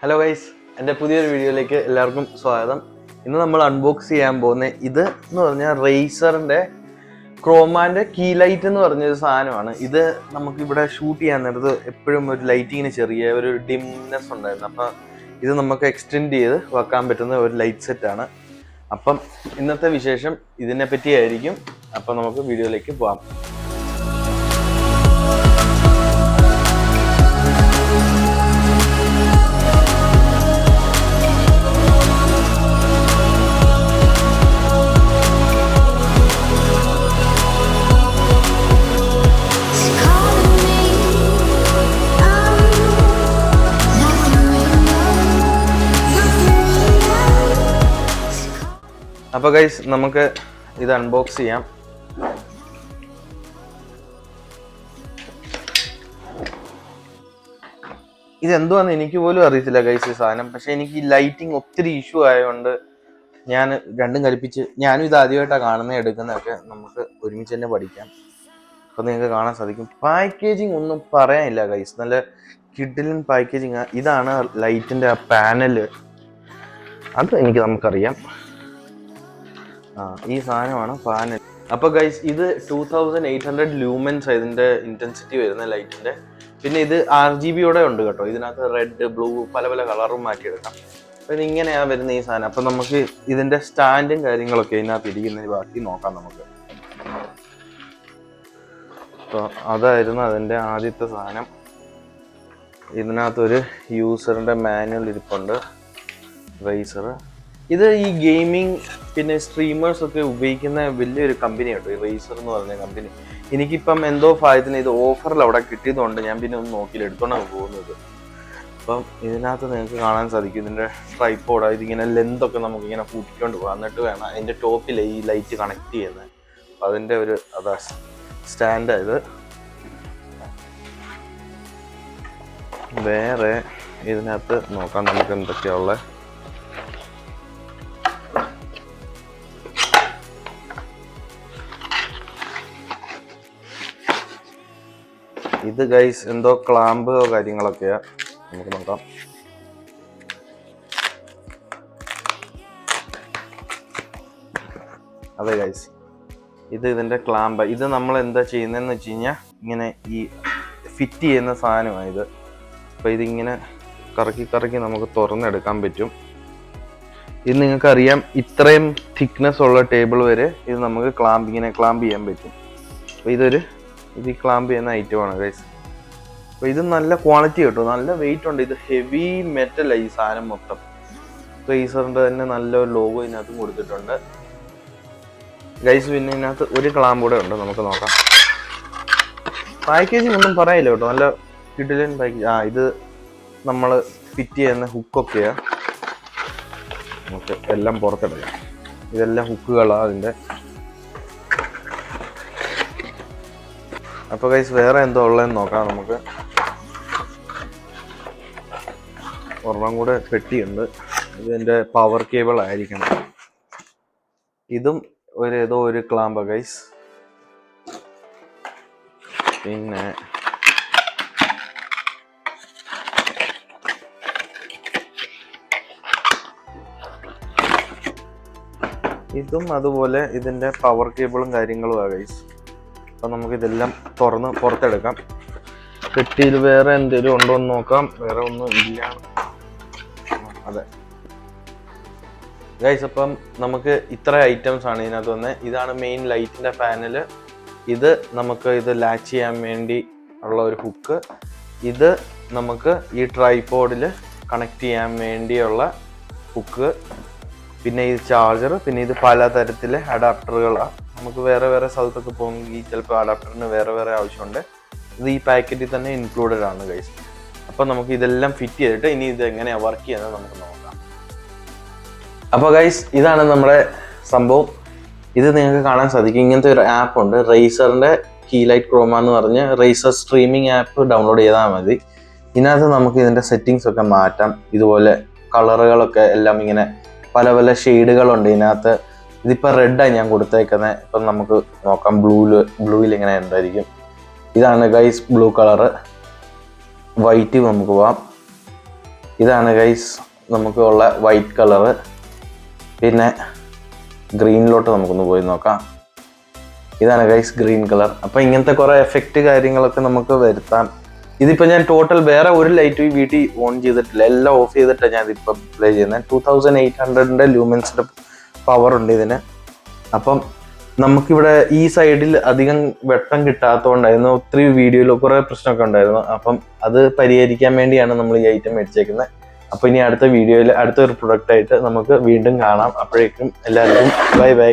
Hello guys, എൻ്റെ പുതിയൊരു വീഡിയോയിലേക്ക് എല്ലാവർക്കും സ്വാഗതം. ഇന്ന് നമ്മൾ അൺബോക്സ് ചെയ്യാൻ പോകുന്നത് ഇത് എന്ന് പറഞ്ഞാൽ റേസറിൻ്റെ ക്രോമാൻ്റെ കീ ലൈറ്റ് എന്ന് പറഞ്ഞൊരു സാധനമാണ്. ഇത് നമുക്കിവിടെ ഷൂട്ട് ചെയ്യാൻ നേരത്ത് എപ്പോഴും ഒരു ലൈറ്റിങ്ങിന് ചെറിയ ഒരു ഡിംനെസ് ഉണ്ടായിരുന്നു. അപ്പം ഇത് നമുക്ക് എക്സ്റ്റെൻഡ് ചെയ്ത് വെക്കാൻ പറ്റുന്ന ഒരു ലൈറ്റ് സെറ്റാണ്. അപ്പം ഇന്നത്തെ വിശേഷം ഇതിനെ പറ്റിയായിരിക്കും. അപ്പം നമുക്ക് വീഡിയോയിലേക്ക് പോകാം. അപ്പോൾ ഗൈസ്, നമുക്ക് ഇത് അൺബോക്സ് ചെയ്യാം. ഇതെന്തുവാന്ന് എനിക്ക് പോലും അറിയത്തില്ല ഗൈസ് ഈ സാധനം. പക്ഷെ എനിക്ക് ഈ ലൈറ്റിങ് ഒത്തിരി ഇഷ്യൂ ആയതുകൊണ്ട് ഞാൻ രണ്ടും കൽപ്പിച്ച്, ഞാനും ഇത് ആദ്യമായിട്ടാണ് കാണുന്നത് എടുക്കുന്നതൊക്കെ. നമുക്ക് ഒരുമിച്ച് തന്നെ പഠിക്കാം. അപ്പോൾ നിങ്ങൾക്ക് കാണാൻ സാധിക്കും. പാക്കേജിങ് ഒന്നും പറയാനില്ല ഗൈസ്, നല്ല കിഡിലൻ പാക്കേജിങ്. ഇതാണ് ലൈറ്റിൻ്റെ ആ പാനല്, അത് നമുക്കറിയാം. ഈ സാധനമാണ് പാനൽ. അപ്പോൾ ഗൈസ്, ഇത് 2800 ലൂമൻസ് ഇതിൻ്റെ ഇൻറ്റൻസിറ്റി വരുന്ന ലൈറ്റിൻ്റെ. പിന്നെ ഇത് RGBയോടെ ഉണ്ട് കേട്ടോ. ഇതിനകത്ത് റെഡ്, ബ്ലൂ പല പല കളറും മാറ്റിയെടുക്കാം. അപ്പോൾ ഇതിങ്ങനെയാണ് വരുന്ന ഈ സാധനം. അപ്പോൾ നമുക്ക് ഇതിൻ്റെ സ്റ്റാൻഡും കാര്യങ്ങളൊക്കെ ഇതിനകത്ത് ഇരിക്കുന്നതിന് ബാക്കി നോക്കാം നമുക്ക്. അപ്പോൾ അതായിരുന്നു അതിൻ്റെ ആദ്യത്തെ സാധനം. ഇതിനകത്തൊരു യൂസറിൻ്റെ മാനുവൽ ഇരിപ്പുണ്ട്, റേസർ. ഇത് ഈ ഗെയിമിങ് പിന്നെ സ്ട്രീമേഴ്സ് ഒക്കെ ഉപയോഗിക്കുന്ന വലിയൊരു കമ്പനി കേട്ടോ, ഈ റേസർ എന്ന് പറഞ്ഞ കമ്പനി. എനിക്കിപ്പം എന്തോ ഭാഗ്യത്തിന് ഇത് ഓഫറിൽ അവിടെ കിട്ടിയതുകൊണ്ട് ഞാൻ പിന്നെ ഒന്നും നോക്കിയില്ല, എടുത്തോണ്ടാണ് പോകുന്നത്. അപ്പം ഇതിനകത്ത് നിങ്ങൾക്ക് കാണാൻ സാധിക്കും ഇതിൻ്റെ ട്രൈപ്പോഡ്. ഇതിങ്ങനെ ലെന്തൊക്കെ നമുക്കിങ്ങനെ കൂട്ടിക്കൊണ്ട് പോകാം. എന്നിട്ട് വേണം അതിൻ്റെ ടോപ്പിൽ ഈ ലൈറ്റ് കണക്ട് ചെയ്യുന്നത്. അപ്പം അതിൻ്റെ ഒരു അതാ സ്റ്റാൻഡായത്. വേറെ ഇതിനകത്ത് നോക്കാം നമുക്ക് എന്തൊക്കെയുള്ള. ഇത് ഗൈസ് എന്തോ ക്ലാമ്പോ കാര്യങ്ങളൊക്കെയാ, നമുക്ക് നോക്കാം. അതെ ഗൈസ്, ഇത് ഇതിൻ്റെ ക്ലാമ്പ്. ഇത് നമ്മൾ എന്താ ചെയ്യുന്നതെന്ന് വെച്ച് കഴിഞ്ഞാൽ ഇങ്ങനെ ഈ ഫിറ്റ് ചെയ്യുന്ന സാധനമാണ് ഇത്. അപ്പോൾ ഇതിങ്ങനെ കറക്കി കറക്കി നമുക്ക് തുറന്നെടുക്കാൻ പറ്റും. ഇത് നിങ്ങൾക്കറിയാം, ഇത്രയും തിക്നെസ് ഉള്ള ടേബിൾ വരെ ഇത് നമുക്ക് ഇങ്ങനെ ക്ലാമ്പ് ചെയ്യാൻ പറ്റും. അപ്പോൾ ഇത് ക്ലാമ്പ് ചെയ്യുന്ന ഐറ്റമാണ് ഗൈസ്. അപ്പോൾ ഇത് നല്ല ക്വാളിറ്റി കിട്ടും, നല്ല വെയിറ്റ് ഉണ്ട്. ഇത് ഹെവി മെറ്റൽ ഈ സാധനം മൊത്തം. റേസറിൻ്റെ തന്നെ നല്ലൊരു ലോഗോ ഇതിനകത്ത് കൊടുത്തിട്ടുണ്ട് ഗൈസ്. പിന്നെ ഇതിനകത്ത് ഒരു ക്ലാമ്പ് കൂടെ ഉണ്ട്, നമുക്ക് നോക്കാം. പാക്കേജിങ് ഒന്നും പറയില്ല കേട്ടോ, നല്ല കിടിലൻ പാക്കേജ്. ഇത് നമ്മൾ ഫിറ്റ് ചെയ്യുന്ന ഹുക്കൊക്കെയാണ്. നമുക്ക് എല്ലാം പുറത്തെടുക്കാം. ഇതെല്ലാം ഹുക്കുകളാണ് അതിൻ്റെ. അപ്പോൾ ഗൈസ്, വേറെ എന്തോ ഉള്ളതെന്ന് നോക്കാം നമുക്ക്. ഒരെണ്ണം കൂടെ പെട്ടിയുണ്ട്. ഇതിൻ്റെ പവർ കേബിൾ ആയിരിക്കണം. ഇതും ഏതോ ഒരു ക്ലാമ്പ ഗൈസ്. പിന്നെ ഇതും അതുപോലെ ഇതിൻ്റെ പവർ കേബിളും കാര്യങ്ങളും ആ ഗൈസ്. അപ്പം നമുക്കിതെല്ലാം തുറന്ന് പുറത്തെടുക്കാം. പെട്ടിയിൽ വേറെ എന്തെങ്കിലും ഉണ്ടോ എന്ന് നോക്കാം. വേറെ ഒന്നും ഇല്ല. അതെ ഗൈസ്, അപ്പം നമുക്ക് ഇത്ര ഐറ്റംസ് ആണ് ഇതിനകത്ത് വന്നത്. ഇതാണ് മെയിൻ ലൈറ്റിൻ്റെ പാനല്. ഇത് നമുക്ക് ഇത് ലാച്ച് ചെയ്യാൻ വേണ്ടി ഉള്ള ഒരു ഹുക്ക്. ഇത് നമുക്ക് ഈ ട്രൈപോഡിൽ കണക്ട് ചെയ്യാൻ വേണ്ടിയുള്ള ഹുക്ക്. പിന്നെ ഇത് ചാർജർ. പിന്നെ ഇത് പലതരത്തിലെ അഡാപ്റ്ററുകളാണ്. നമുക്ക് വേറെ വേറെ സ്ഥലത്തൊക്കെ പോകുമെങ്കിൽ ചിലപ്പോൾ അഡാപ്റ്ററിന് വേറെ വേറെ ആവശ്യമുണ്ട്. ഇത് ഈ പാക്കറ്റിൽ തന്നെ ഇൻക്ലൂഡഡ് ആണ് ഗൈസ്. അപ്പോൾ നമുക്ക് ഇതെല്ലാം ഫിറ്റ് ചെയ്തിട്ട് ഇനി ഇത് എങ്ങനെയാണ് വർക്ക് ചെയ്യുന്നത് നമുക്ക് നോക്കാം. അപ്പോൾ ഗൈസ്, ഇതാണ് നമ്മുടെ സംഭവം. ഇത് നിങ്ങൾക്ക് കാണാൻ സാധിക്കും. ഇങ്ങനത്തെ ഒരു ആപ്പ് ഉണ്ട്, റേസറിൻ്റെ കീ ലൈറ്റ് ക്രോമ എന്ന് പറഞ്ഞ് റേസർ സ്ട്രീമിംഗ് ആപ്പ് ഡൗൺലോഡ് ചെയ്താൽ മതി. ഇതിനകത്ത് നമുക്ക് ഇതിൻ്റെ സെറ്റിങ്സ് ഒക്കെ മാറ്റാം. ഇതുപോലെ കളറുകളൊക്കെ എല്ലാം ഇങ്ങനെ പല പല ഷെയ്ഡുകളുണ്ട് ഇതിനകത്ത്. ഇതിപ്പോൾ റെഡാണ് ഞാൻ കൊടുത്തേക്കുന്നത്. ഇപ്പം നമുക്ക് നോക്കാം ബ്ലൂവിൽ ഇങ്ങനെ എന്തായിരിക്കും. ഇതാണ് ഗൈസ് ബ്ലൂ കളറ്. വൈറ്റ് നമുക്ക് പോവാം. ഇതാണ് ഗൈസ് നമുക്ക് ഉള്ള വൈറ്റ് കളറ്. പിന്നെ ഗ്രീനിലോട്ട് നമുക്കൊന്ന് പോയി നോക്കാം. ഇതാണ് ഗൈസ് ഗ്രീൻ കളർ. അപ്പോൾ ഇങ്ങനത്തെ കുറേ എഫക്റ്റ് കാര്യങ്ങളൊക്കെ നമുക്ക് വരുത്താം. ഇതിപ്പോൾ ഞാൻ ടോട്ടൽ വേറെ ഒരു ലൈറ്റ് ഈ വീട്ടിൽ ഓൺ ചെയ്തിട്ടില്ല, എല്ലാം ഓഫ് ചെയ്തിട്ടാണ് ഞാൻ ഇതിപ്പോൾ പ്ലേ ചെയ്യുന്നത്. 2800 ലൂമൻസിൻ്റെ പവർ ഉണ്ട് ഇതിന്. അപ്പം നമുക്കിവിടെ ഈ സൈഡിൽ അധികം വെട്ടം കിട്ടാത്തതുകൊണ്ടായിരുന്നു ഒത്തിരി വീഡിയോയിൽ കുറേ പ്രശ്നമൊക്കെ ഉണ്ടായിരുന്നു. അപ്പം അത് പരിഹരിക്കാൻ വേണ്ടിയാണ് നമ്മൾ ഈ ഐറ്റം മേടിച്ചേക്കുന്നത്. അപ്പോൾ ഇനി അടുത്ത വീഡിയോയിൽ അടുത്തൊരു പ്രൊഡക്റ്റായിട്ട് നമുക്ക് വീണ്ടും കാണാം. അപ്പോഴേക്കും എല്ലാവർക്കും ബൈ ബൈ.